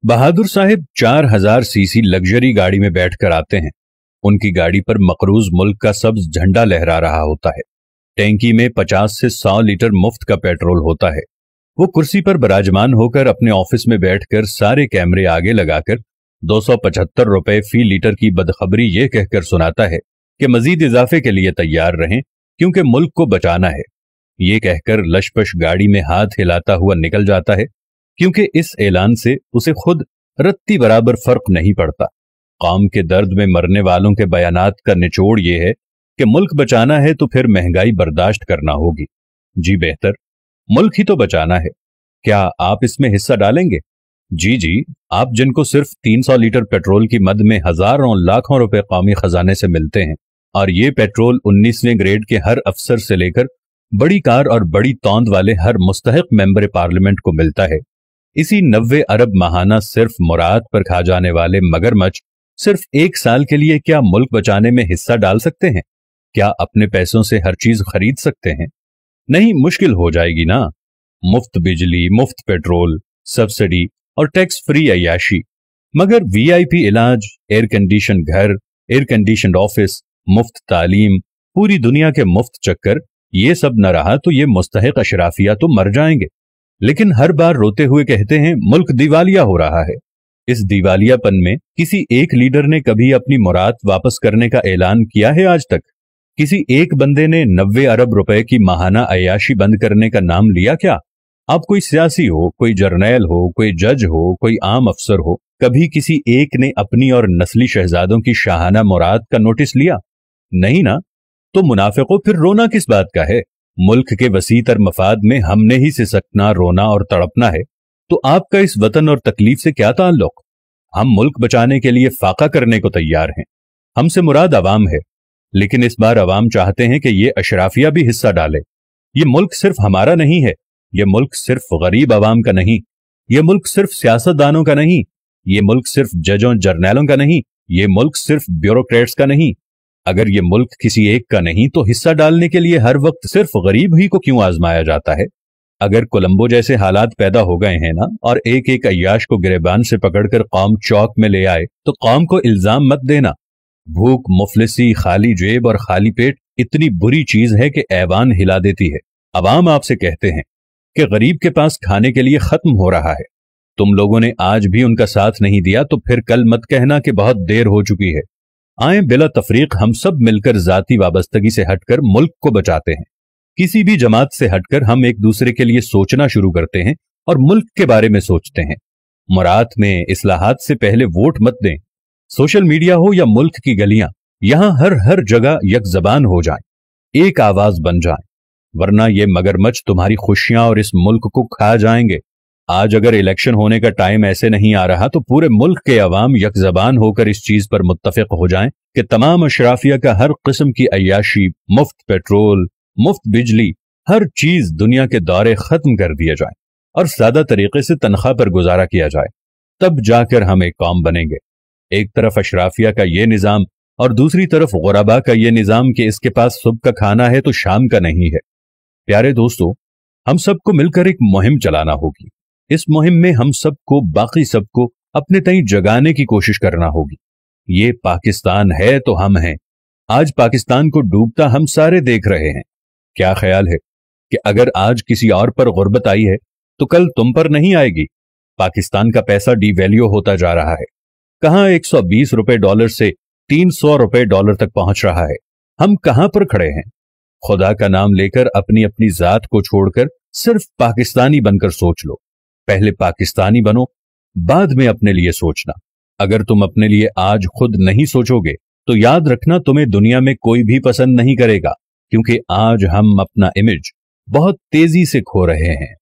बहादुर साहब 4000 CC luxury गाड़ी में बैठकर आते हैं। उनकी गाड़ी पर मकरूज मुल्क का सब्ज झंडा लहरा रहा होता है। टैंकी में 50 से 100 लीटर मुफ्त का पेट्रोल होता है। वो कुर्सी पर विराजमान होकर अपने ऑफिस में बैठकर सारे कैमरे आगे लगाकर 275 रुपए फी लीटर की बदखबरी ये कहकर सुनाता है कि मजीद इजाफे के लिए तैयार रहें क्योंकि मुल्क को बचाना है। ये कहकर लशपश गाड़ी में हाथ हिलाता हुआ निकल जाता है क्योंकि इस ऐलान से उसे खुद रत्ती बराबर फर्क नहीं पड़ता। कौम के दर्द में मरने वालों के बयानात का निचोड़ ये है कि मुल्क बचाना है तो फिर महंगाई बर्दाश्त करना होगी। जी बेहतर, मुल्क ही तो बचाना है। क्या आप इसमें हिस्सा डालेंगे? जी, आप जिनको सिर्फ 300 लीटर पेट्रोल की मद में हजारों लाखों रुपए कौमी खजाने से मिलते हैं और ये पेट्रोल 19वें ग्रेड के हर अफसर से लेकर बड़ी कार और बड़ी तौंद वाले हर मुस्तहिक मेंबर पार्लियामेंट को मिलता है। इसी 90 अरब माहाना सिर्फ मुराद पर खा जाने वाले मगरमच्छ सिर्फ 1 साल के लिए क्या मुल्क बचाने में हिस्सा डाल सकते हैं? क्या अपने पैसों से हर चीज खरीद सकते हैं? नहीं, मुश्किल हो जाएगी ना। मुफ्त बिजली, मुफ्त पेट्रोल, सब्सिडी और टैक्स फ्री अय्याशी, मगर वीआईपी इलाज, एयर कंडीशन घर, एयर कंडीशन ऑफिस, मुफ्त तालीम, पूरी दुनिया के मुफ्त चक्कर, ये सब न रहा तो ये मुस्तहिक अशराफिया तो मर जाएंगे। लेकिन हर बार रोते हुए कहते हैं मुल्क दिवालिया हो रहा है। इस दिवालियापन में किसी एक लीडर ने कभी अपनी मुराद वापस करने का ऐलान किया है आज तक? किसी एक बंदे ने 90 अरब रुपए की माहाना अय्याशी बंद करने का नाम लिया क्या? आप कोई सियासी हो, कोई जर्नैल हो, कोई जज हो, कोई आम अफसर हो, कभी किसी एक ने अपनी और नस्ली शहजादों की शाहाना मुराद का नोटिस लिया? नहीं ना। तो मुनाफिकों, फिर रोना किस बात का है? मुल्क के वसीतर मफाद में हमने ही सिसकना, रोना और तड़पना है, तो आपका इस वतन और तकलीफ से क्या ताल्लुक? हम मुल्क बचाने के लिए फाका करने को तैयार हैं। हमसे मुराद अवाम है, लेकिन इस बार अवाम चाहते हैं कि ये अशराफिया भी हिस्सा डाले। ये मुल्क सिर्फ हमारा नहीं है, ये मुल्क सिर्फ गरीब अवाम का नहीं, ये मुल्क सिर्फ सियासतदानों का नहीं, ये मुल्क सिर्फ जजों जर्नैलों का नहीं, ये मुल्क सिर्फ ब्यूरोक्रेट्स का नहीं। अगर ये मुल्क किसी एक का नहीं तो हिस्सा डालने के लिए हर वक्त सिर्फ गरीब ही को क्यों आजमाया जाता है? अगर कोलंबो जैसे हालात पैदा हो गए हैं ना, और एक एक अय्याश को गिरेबान से पकड़कर कौम चौक में ले आए, तो कौम को इल्जाम मत देना। भूख, मुफलिसी, खाली जेब और खाली पेट इतनी बुरी चीज है कि ऐवान हिला देती है। अवाम आपसे कहते हैं कि गरीब के पास खाने के लिए खत्म हो रहा है। तुम लोगों ने आज भी उनका साथ नहीं दिया तो फिर कल मत कहना कि बहुत देर हो चुकी है। आए बिला तफरीक हम सब मिलकर जाती वाबस्तगी से हटकर मुल्क को बचाते हैं। किसी भी जमात से हटकर हम एक दूसरे के लिए सोचना शुरू करते हैं और मुल्क के बारे में सोचते हैं। मुराद में इस्लाहात से पहले वोट मत दें। सोशल मीडिया हो या मुल्क की गलियां, यहां हर जगह एक जबान हो जाएं, एक आवाज बन जाएं, वरना ये मगरमच्छ तुम्हारी खुशियां और इस मुल्क को खा जाएंगे। आज अगर इलेक्शन होने का टाइम ऐसे नहीं आ रहा तो पूरे मुल्क के अवाम एक जबान होकर इस चीज पर मुत्तफिक हो जाएं कि तमाम अशराफिया का हर किस्म की अय्याशी, मुफ्त पेट्रोल, मुफ्त बिजली, हर चीज दुनिया के दौरे खत्म कर दिया जाए और सादा तरीके से तनख्वाह पर गुजारा किया जाए। तब जाकर हम एक कौम बनेंगे। एक तरफ अशराफिया का ये निजाम और दूसरी तरफ गुरबा का ये निजाम कि इसके पास सुबह का खाना है तो शाम का नहीं है। प्यारे दोस्तों, हम सबको मिलकर एक मुहिम चलाना होगी। इस मुहिम में हम सबको, बाकी सबको अपने तई जगाने की कोशिश करना होगी। ये पाकिस्तान है तो हम हैं। आज पाकिस्तान को डूबता हम सारे देख रहे हैं। क्या ख्याल है कि अगर आज किसी और पर गुर्बत आई है तो कल तुम पर नहीं आएगी? पाकिस्तान का पैसा डिवैल्यू होता जा रहा है। कहां 120 रुपए डॉलर से 300 रुपए डॉलर तक पहुंच रहा है। हम कहां पर खड़े हैं? खुदा का नाम लेकर अपनी अपनी जात को छोड़कर सिर्फ पाकिस्तानी बनकर सोच लो। पहले पाकिस्तानी बनो, बाद में अपने लिए सोचना। अगर तुम अपने लिए आज खुद नहीं सोचोगे तो याद रखना तुम्हें दुनिया में कोई भी पसंद नहीं करेगा, क्योंकि आज हम अपना इमेज बहुत तेजी से खो रहे हैं।